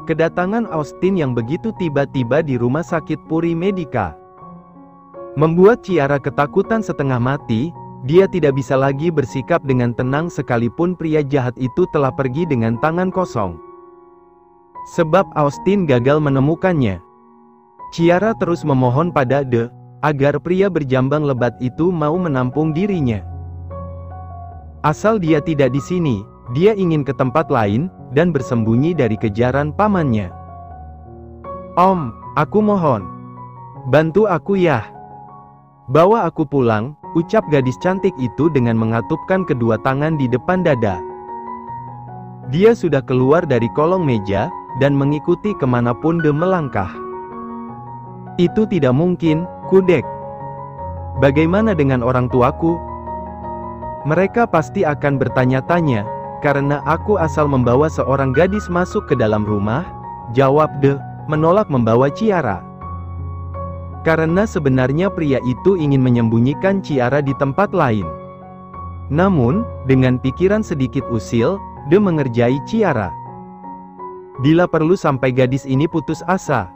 Kedatangan Austin yang begitu tiba-tiba di rumah sakit Puri Medica membuat Ciara ketakutan setengah mati. Dia tidak bisa lagi bersikap dengan tenang sekalipun pria jahat itu telah pergi dengan tangan kosong. Sebab Austin gagal menemukannya. Ciara terus memohon pada De agar pria berjambang lebat itu mau menampung dirinya. Asal dia tidak di sini, dia ingin ke tempat lain dan bersembunyi dari kejaran pamannya. Om, aku mohon, bantu aku ya. Bawa aku pulang, ucap gadis cantik itu dengan mengatupkan kedua tangan di depan dada. Dia sudah keluar dari kolong meja dan mengikuti kemanapun De melangkah. Itu tidak mungkin, Kudek. Bagaimana dengan orang tuaku? Mereka pasti akan bertanya-tanya, karena aku asal membawa seorang gadis masuk ke dalam rumah, jawab De, menolak membawa Ciara. Karena sebenarnya pria itu ingin menyembunyikan Ciara di tempat lain. Namun, dengan pikiran sedikit usil, De mengerjai Ciara. Bila perlu sampai gadis ini putus asa.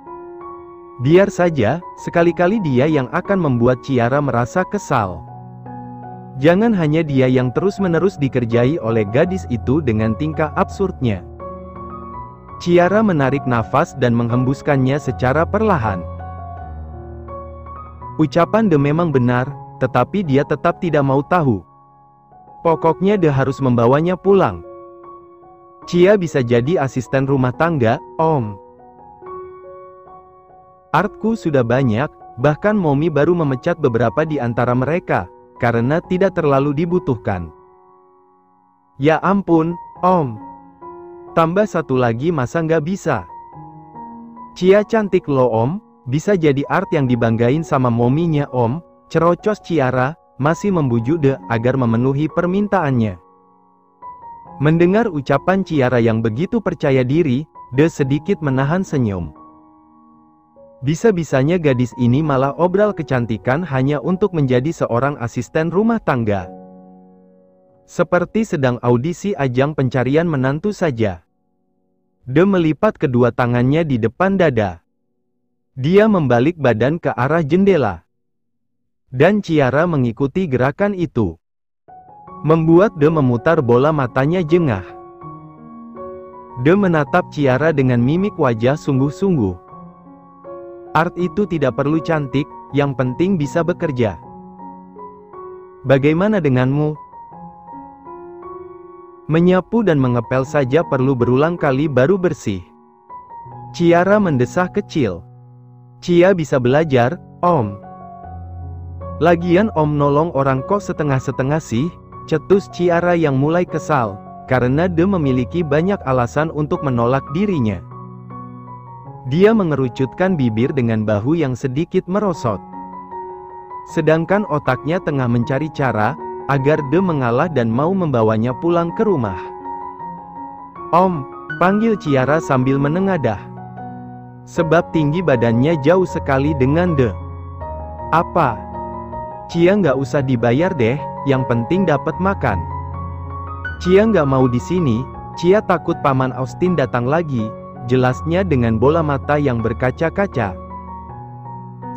Biar saja, sekali-kali dia yang akan membuat Ciara merasa kesal. Jangan hanya dia yang terus-menerus dikerjai oleh gadis itu dengan tingkah absurdnya. Ciara menarik nafas dan menghembuskannya secara perlahan. Ucapan De memang benar, tetapi dia tetap tidak mau tahu. Pokoknya De harus membawanya pulang. Cia bisa jadi asisten rumah tangga, Om. Artku sudah banyak, bahkan Momi baru memecat beberapa di antara mereka, karena tidak terlalu dibutuhkan. Ya ampun, Om. Tambah satu lagi masa nggak bisa? Cia cantik loh Om, bisa jadi Art yang dibanggain sama mominya Om, cerocos Ciara, masih membujuk De agar memenuhi permintaannya. Mendengar ucapan Ciara yang begitu percaya diri, De sedikit menahan senyum. Bisa-bisanya gadis ini malah obral kecantikan hanya untuk menjadi seorang asisten rumah tangga. Seperti sedang audisi ajang pencarian menantu saja. De melipat kedua tangannya di depan dada. Dia membalik badan ke arah jendela. Dan Ciara mengikuti gerakan itu. Membuat De memutar bola matanya jengah. De menatap Ciara dengan mimik wajah sungguh-sungguh. Art itu tidak perlu cantik, yang penting bisa bekerja. Bagaimana denganmu? Menyapu dan mengepel saja perlu berulang kali baru bersih. Ciara mendesah kecil. Cia bisa belajar, Om. Lagian Om nolong orang kok setengah-setengah sih, cetus Ciara yang mulai kesal, karena De memiliki banyak alasan untuk menolak dirinya. Dia mengerucutkan bibir dengan bahu yang sedikit merosot. Sedangkan otaknya tengah mencari cara, agar De mengalah dan mau membawanya pulang ke rumah. Om, panggil Ciara sambil menengadah. Sebab tinggi badannya jauh sekali dengan De. Apa? Cia nggak usah dibayar deh, yang penting dapat makan. Cia nggak mau di sini, Cia takut Paman Austin datang lagi. Jelasnya dengan bola mata yang berkaca-kaca.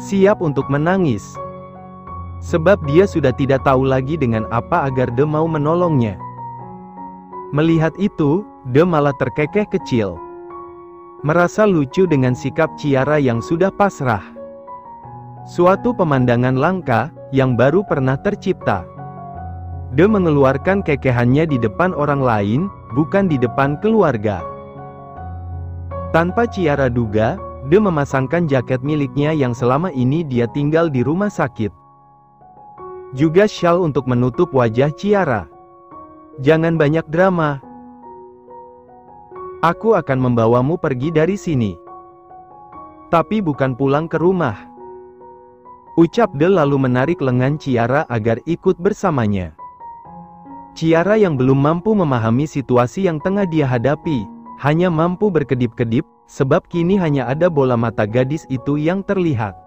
Siap untuk menangis. Sebab dia sudah tidak tahu lagi dengan apa agar De mau menolongnya. Melihat itu, De malah terkekeh kecil. Merasa lucu dengan sikap Ciara yang sudah pasrah. Suatu pemandangan langka, yang baru pernah tercipta. De mengeluarkan kekehannya di depan orang lain, bukan di depan keluarga. Tanpa Ciara duga, De memasangkan jaket miliknya yang selama ini dia tinggal di rumah sakit. Juga syal untuk menutup wajah Ciara. Jangan banyak drama. Aku akan membawamu pergi dari sini. Tapi bukan pulang ke rumah. Ucap De lalu menarik lengan Ciara agar ikut bersamanya. Ciara yang belum mampu memahami situasi yang tengah dia hadapi, hanya mampu berkedip-kedip, sebab kini hanya ada bola mata gadis itu yang terlihat.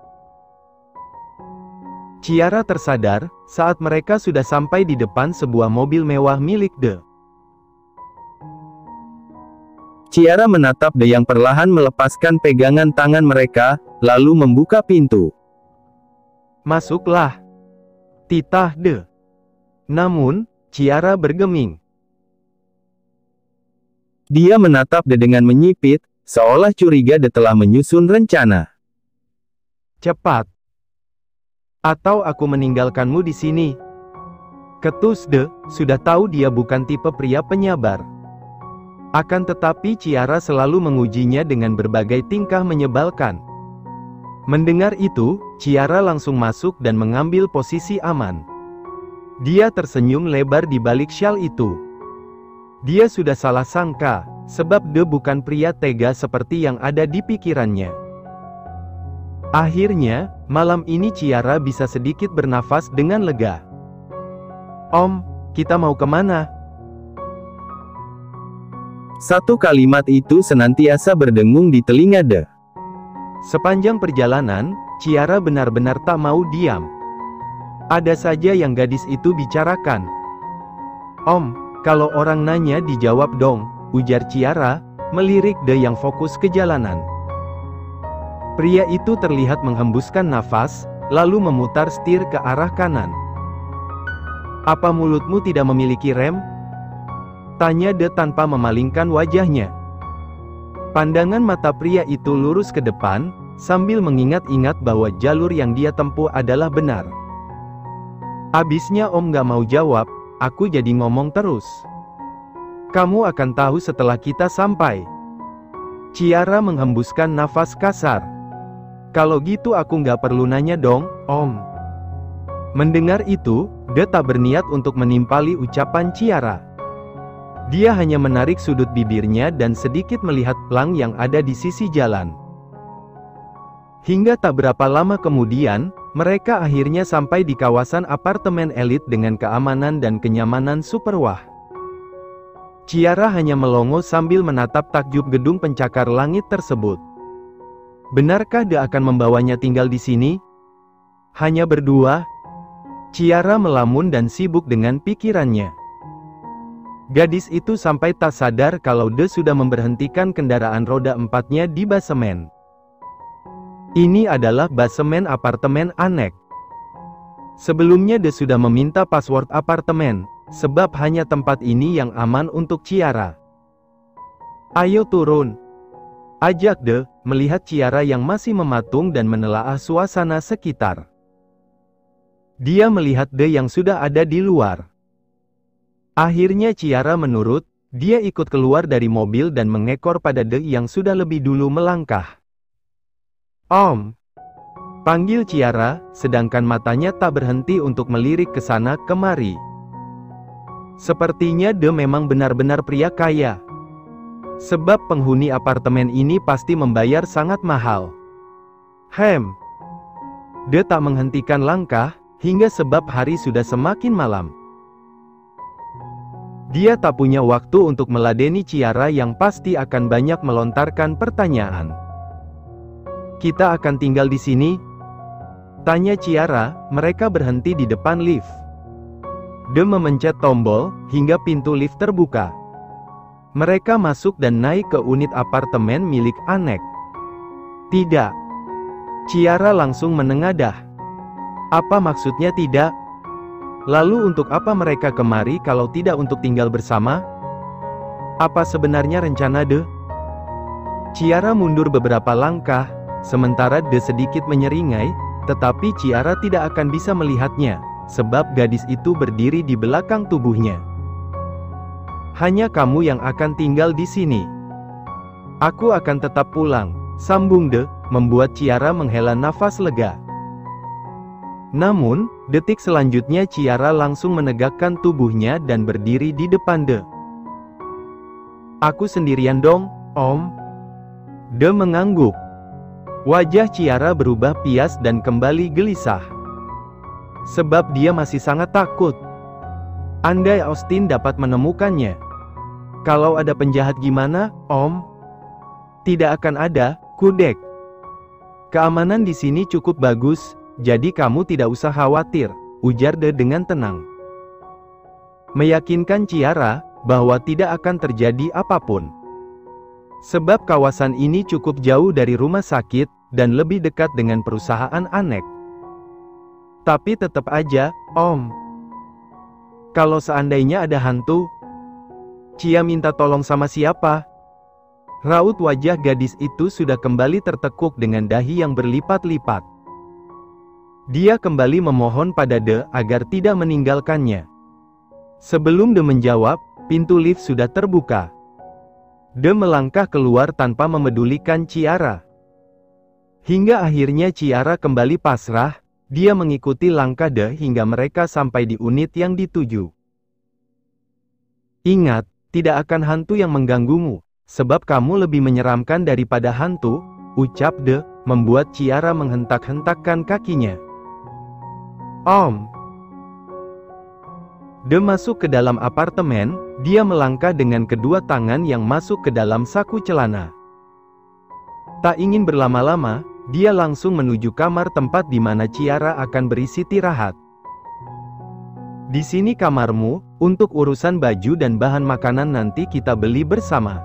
Ciara tersadar, saat mereka sudah sampai di depan sebuah mobil mewah milik De. Ciara menatap De yang perlahan melepaskan pegangan tangan mereka, lalu membuka pintu. "Masuklah," titah De. Namun, Ciara bergeming. Dia menatap De dengan menyipit, seolah curiga De telah menyusun rencana. "Cepat, atau aku meninggalkanmu di sini," ketus De. Sudah tahu dia bukan tipe pria penyabar. Akan tetapi Ciara selalu mengujinya dengan berbagai tingkah menyebalkan. Mendengar itu, Ciara langsung masuk dan mengambil posisi aman. Dia tersenyum lebar di balik syal itu. Dia sudah salah sangka, sebab De bukan pria tega seperti yang ada di pikirannya. Akhirnya, malam ini Ciara bisa sedikit bernafas dengan lega. "Om, kita mau kemana?" Satu kalimat itu senantiasa berdengung di telinga De. Sepanjang perjalanan, Ciara benar-benar tak mau diam. Ada saja yang gadis itu bicarakan. "Om, kalau orang nanya dijawab dong," ujar Ciara, melirik De yang fokus ke jalanan. Pria itu terlihat menghembuskan nafas, lalu memutar setir ke arah kanan. "Apa mulutmu tidak memiliki rem?" tanya De tanpa memalingkan wajahnya. Pandangan mata pria itu lurus ke depan, sambil mengingat-ingat bahwa jalur yang dia tempuh adalah benar. "Abisnya Om gak mau jawab, aku jadi ngomong terus. Kamu akan tahu setelah kita sampai." Ciara menghembuskan nafas kasar. "Kalau gitu aku gak perlu nanya dong, Om." Mendengar itu, De tak berniat untuk menimpali ucapan Ciara. Dia hanya menarik sudut bibirnya dan sedikit melihat pelang yang ada di sisi jalan. Hingga tak berapa lama kemudian, mereka akhirnya sampai di kawasan apartemen elit dengan keamanan dan kenyamanan super wah. Ciara hanya melongo sambil menatap takjub gedung pencakar langit tersebut. Benarkah dia akan membawanya tinggal di sini? Hanya berdua? Ciara melamun dan sibuk dengan pikirannya. Gadis itu sampai tak sadar kalau De sudah memberhentikan kendaraan roda empatnya di basemen. Ini adalah basemen apartemen Anek. Sebelumnya De sudah meminta password apartemen, sebab hanya tempat ini yang aman untuk Ciara. "Ayo turun," ajak De, melihat Ciara yang masih mematung dan menelaah suasana sekitar. Dia melihat De yang sudah ada di luar. Akhirnya Ciara menurut, dia ikut keluar dari mobil dan mengekor pada De yang sudah lebih dulu melangkah. "Om," panggil Ciara, sedangkan matanya tak berhenti untuk melirik ke sana kemari. Sepertinya De memang benar-benar pria kaya. Sebab penghuni apartemen ini pasti membayar sangat mahal. De tak menghentikan langkah, hingga sebab hari sudah semakin malam. Dia tak punya waktu untuk meladeni Ciara yang pasti akan banyak melontarkan pertanyaan. "Kita akan tinggal di sini?" tanya Ciara. Mereka berhenti di depan lift. De memencet tombol, hingga pintu lift terbuka. Mereka masuk dan naik ke unit apartemen milik Anek. "Tidak." Ciara langsung menengadah. "Apa maksudnya tidak? Lalu untuk apa mereka kemari kalau tidak untuk tinggal bersama? Apa sebenarnya rencana De?" Ciara mundur beberapa langkah, sementara De sedikit menyeringai, tetapi Ciara tidak akan bisa melihatnya, sebab gadis itu berdiri di belakang tubuhnya. "Hanya kamu yang akan tinggal di sini. Aku akan tetap pulang," sambung De, membuat Ciara menghela nafas lega. Namun, detik selanjutnya Ciara langsung menegakkan tubuhnya dan berdiri di depan De. "Aku sendirian dong, Om." De mengangguk. Wajah Ciara berubah pias dan kembali gelisah. Sebab dia masih sangat takut. Andai Austin dapat menemukannya. "Kalau ada penjahat gimana, Om?" "Tidak akan ada, Kudek. Keamanan di sini cukup bagus. Jadi kamu tidak usah khawatir," ujar De dengan tenang. Meyakinkan Ciara bahwa tidak akan terjadi apapun. Sebab kawasan ini cukup jauh dari rumah sakit, dan lebih dekat dengan perusahaan Anek. Tapi tetap aja, Om. Kalau seandainya ada hantu, Cia minta tolong sama siapa? Raut wajah gadis itu sudah kembali tertekuk dengan dahi yang berlipat-lipat. Dia kembali memohon pada De agar tidak meninggalkannya. Sebelum De menjawab, pintu lift sudah terbuka. De melangkah keluar tanpa memedulikan Ciara. Hingga akhirnya Ciara kembali pasrah, dia mengikuti langkah De hingga mereka sampai di unit yang dituju. Ingat, tidak akan hantu yang mengganggumu, sebab kamu lebih menyeramkan daripada hantu, ucap De, membuat Ciara menghentak-hentakkan kakinya. Om. De masuk ke dalam apartemen, dia melangkah dengan kedua tangan yang masuk ke dalam saku celana. Tak ingin berlama-lama, dia langsung menuju kamar tempat di mana Ciara akan beristirahat. Di sini kamarmu, untuk urusan baju dan bahan makanan nanti kita beli bersama.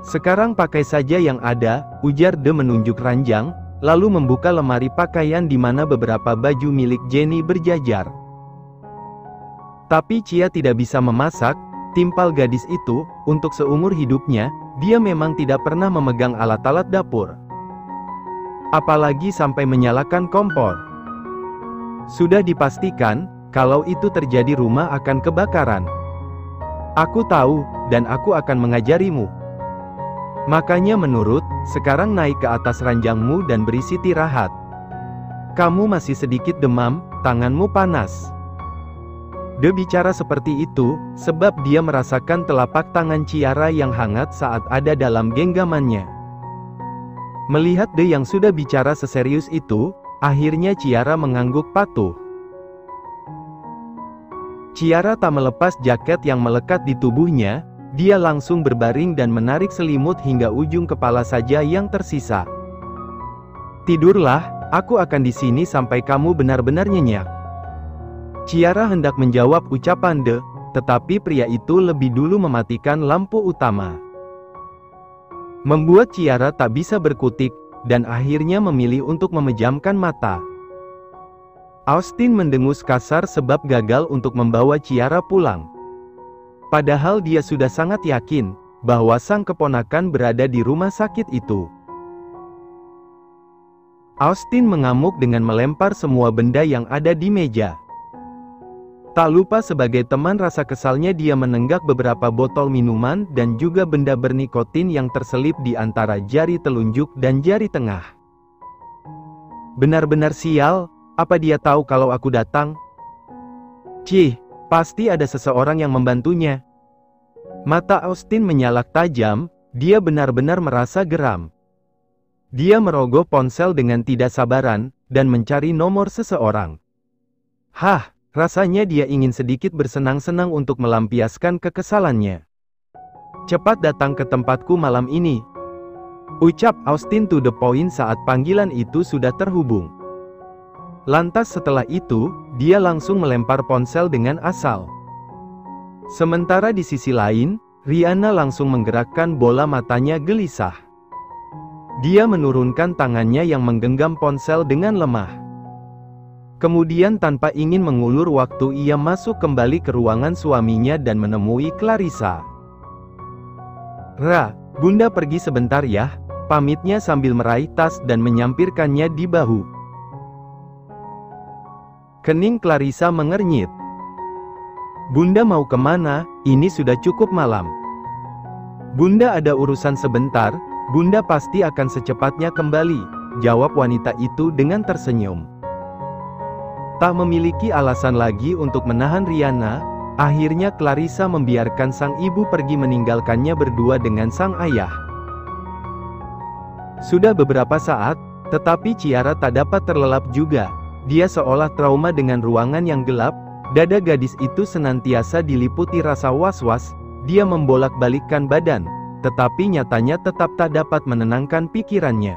Sekarang pakai saja yang ada, ujar De menunjuk ranjang, lalu membuka lemari pakaian di mana beberapa baju milik Jenny berjajar. Tapi Cia tidak bisa memasak, timpal gadis itu, untuk seumur hidupnya, dia memang tidak pernah memegang alat-alat dapur. Apalagi sampai menyalakan kompor. Sudah dipastikan, kalau itu terjadi rumah akan kebakaran. Aku tahu, dan aku akan mengajarimu. Makanya menurut, sekarang naik ke atas ranjangmu dan beristirahat. Kamu masih sedikit demam, tanganmu panas. De bicara seperti itu, sebab dia merasakan telapak tangan Ciara yang hangat saat ada dalam genggamannya. Melihat De yang sudah bicara seserius itu, akhirnya Ciara mengangguk patuh. Ciara tak melepas jaket yang melekat di tubuhnya, dia langsung berbaring dan menarik selimut hingga ujung kepala saja yang tersisa. Tidurlah, aku akan di sini sampai kamu benar-benar nyenyak. Ciara hendak menjawab ucapan De, tetapi pria itu lebih dulu mematikan lampu utama. Membuat Ciara tak bisa berkutik, dan akhirnya memilih untuk memejamkan mata. Austin mendengus kasar sebab gagal untuk membawa Ciara pulang. Padahal dia sudah sangat yakin, bahwa sang keponakan berada di rumah sakit itu. Austin mengamuk dengan melempar semua benda yang ada di meja. Tak lupa sebagai teman rasa kesalnya dia menenggak beberapa botol minuman dan juga benda bernikotin yang terselip di antara jari telunjuk dan jari tengah. Benar-benar sial, apa dia tahu kalau aku datang? Cih, pasti ada seseorang yang membantunya. Mata Austin menyalak tajam, dia benar-benar merasa geram. Dia merogoh ponsel dengan tidak sabaran, dan mencari nomor seseorang. Hah! Rasanya dia ingin sedikit bersenang-senang untuk melampiaskan kekesalannya. Cepat datang ke tempatku malam ini, ucap Austin to the point saat panggilan itu sudah terhubung. Lantas setelah itu, dia langsung melempar ponsel dengan asal. Sementara di sisi lain, Rihanna langsung menggerakkan bola matanya gelisah. Dia menurunkan tangannya yang menggenggam ponsel dengan lemah. Kemudian tanpa ingin mengulur waktu ia masuk kembali ke ruangan suaminya dan menemui Clarissa. Ra, Bunda pergi sebentar ya, pamitnya sambil meraih tas dan menyampirkannya di bahu. Kening Clarissa mengernyit. Bunda mau kemana? Ini sudah cukup malam. Bunda ada urusan sebentar, Bunda pasti akan secepatnya kembali, jawab wanita itu dengan tersenyum. Tak memiliki alasan lagi untuk menahan Rihanna, akhirnya Clarissa membiarkan sang ibu pergi meninggalkannya berdua dengan sang ayah. Sudah beberapa saat, tetapi Ciara tak dapat terlelap juga. Dia seolah trauma dengan ruangan yang gelap, dada gadis itu senantiasa diliputi rasa was-was, dia membolak-balikkan badan, tetapi nyatanya tetap tak dapat menenangkan pikirannya.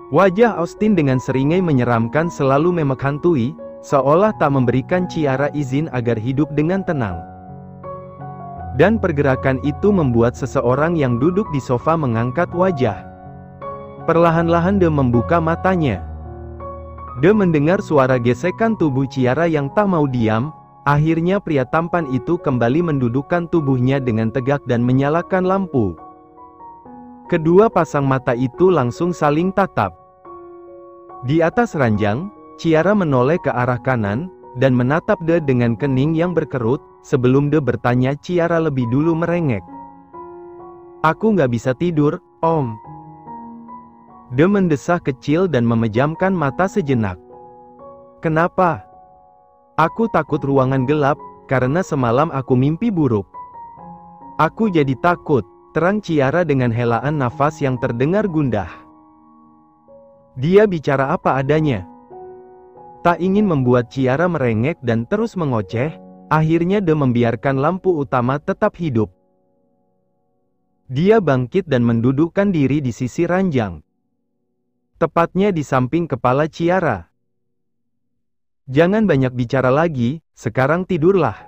Wajah Austin dengan seringai menyeramkan selalu memenghantui, seolah tak memberikan Ciara izin agar hidup dengan tenang. Dan pergerakan itu membuat seseorang yang duduk di sofa mengangkat wajah. Perlahan-lahan De membuka matanya. De mendengar suara gesekan tubuh Ciara yang tak mau diam. Akhirnya pria tampan itu kembali mendudukkan tubuhnya dengan tegak dan menyalakan lampu. Kedua pasang mata itu langsung saling tatap. Di atas ranjang, Ciara menoleh ke arah kanan, dan menatap De dengan kening yang berkerut. Sebelum De bertanya, Ciara lebih dulu merengek. "Aku nggak bisa tidur, Om." De mendesah kecil dan memejamkan mata sejenak. "Kenapa?" "Aku takut ruangan gelap, karena semalam aku mimpi buruk." "Aku jadi takut," terang Ciara dengan helaan nafas yang terdengar gundah. Dia bicara apa adanya. Tak ingin membuat Ciara merengek dan terus mengoceh, akhirnya De membiarkan lampu utama tetap hidup. Dia bangkit dan mendudukkan diri di sisi ranjang. Tepatnya di samping kepala Ciara. "Jangan banyak bicara lagi, sekarang tidurlah."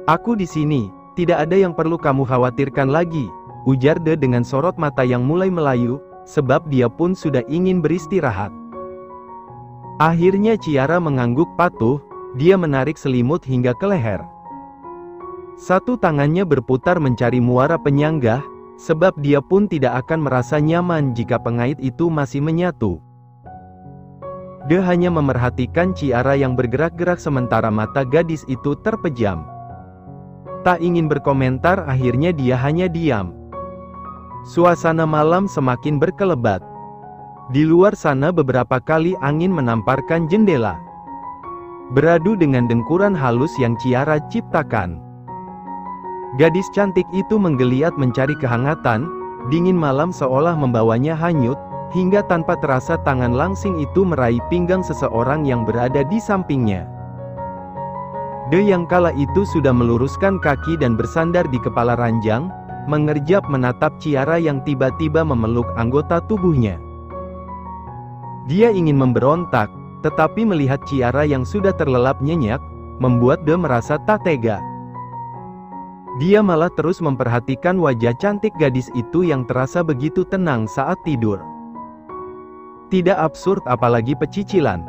"Aku di sini, tidak ada yang perlu kamu khawatirkan lagi," ujar De dengan sorot mata yang mulai melayu, sebab dia pun sudah ingin beristirahat. Akhirnya Ciara mengangguk patuh. Dia menarik selimut hingga ke leher. Satu tangannya berputar mencari muara penyanggah, sebab dia pun tidak akan merasa nyaman jika pengait itu masih menyatu. De hanya memerhatikan Ciara yang bergerak-gerak sementara mata gadis itu terpejam. Tak ingin berkomentar, akhirnya dia hanya diam. Suasana malam semakin berkelebat. Di luar sana beberapa kali angin menamparkan jendela, beradu dengan dengkuran halus yang Ciara ciptakan. Gadis cantik itu menggeliat mencari kehangatan. Dingin malam seolah membawanya hanyut, hingga tanpa terasa tangan langsing itu meraih pinggang seseorang yang berada di sampingnya. De yang kala itu sudah meluruskan kaki dan bersandar di kepala ranjang, mengerjap menatap Ciara yang tiba-tiba memeluk anggota tubuhnya. Dia ingin memberontak, tetapi melihat Ciara yang sudah terlelap nyenyak, membuat De merasa tak tega. Dia malah terus memperhatikan wajah cantik gadis itu yang terasa begitu tenang saat tidur. Tidak absurd apalagi pecicilan.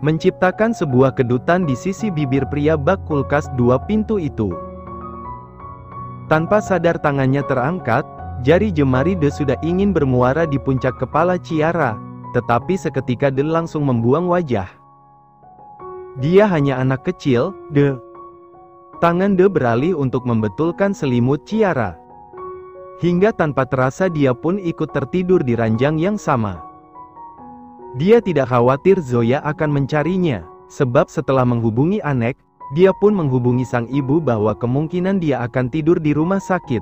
Menciptakan sebuah kedutan di sisi bibir pria bak kulkas 2 pintu itu. Tanpa sadar tangannya terangkat, jari jemari De sudah ingin bermuara di puncak kepala Ciara. Tetapi seketika De langsung membuang wajah. Dia hanya anak kecil, De. Tangan De beralih untuk membetulkan selimut Ciara. Hingga tanpa terasa dia pun ikut tertidur di ranjang yang sama. Dia tidak khawatir Zoya akan mencarinya, sebab setelah menghubungi Anek, dia pun menghubungi sang ibu bahwa kemungkinan dia akan tidur di rumah sakit.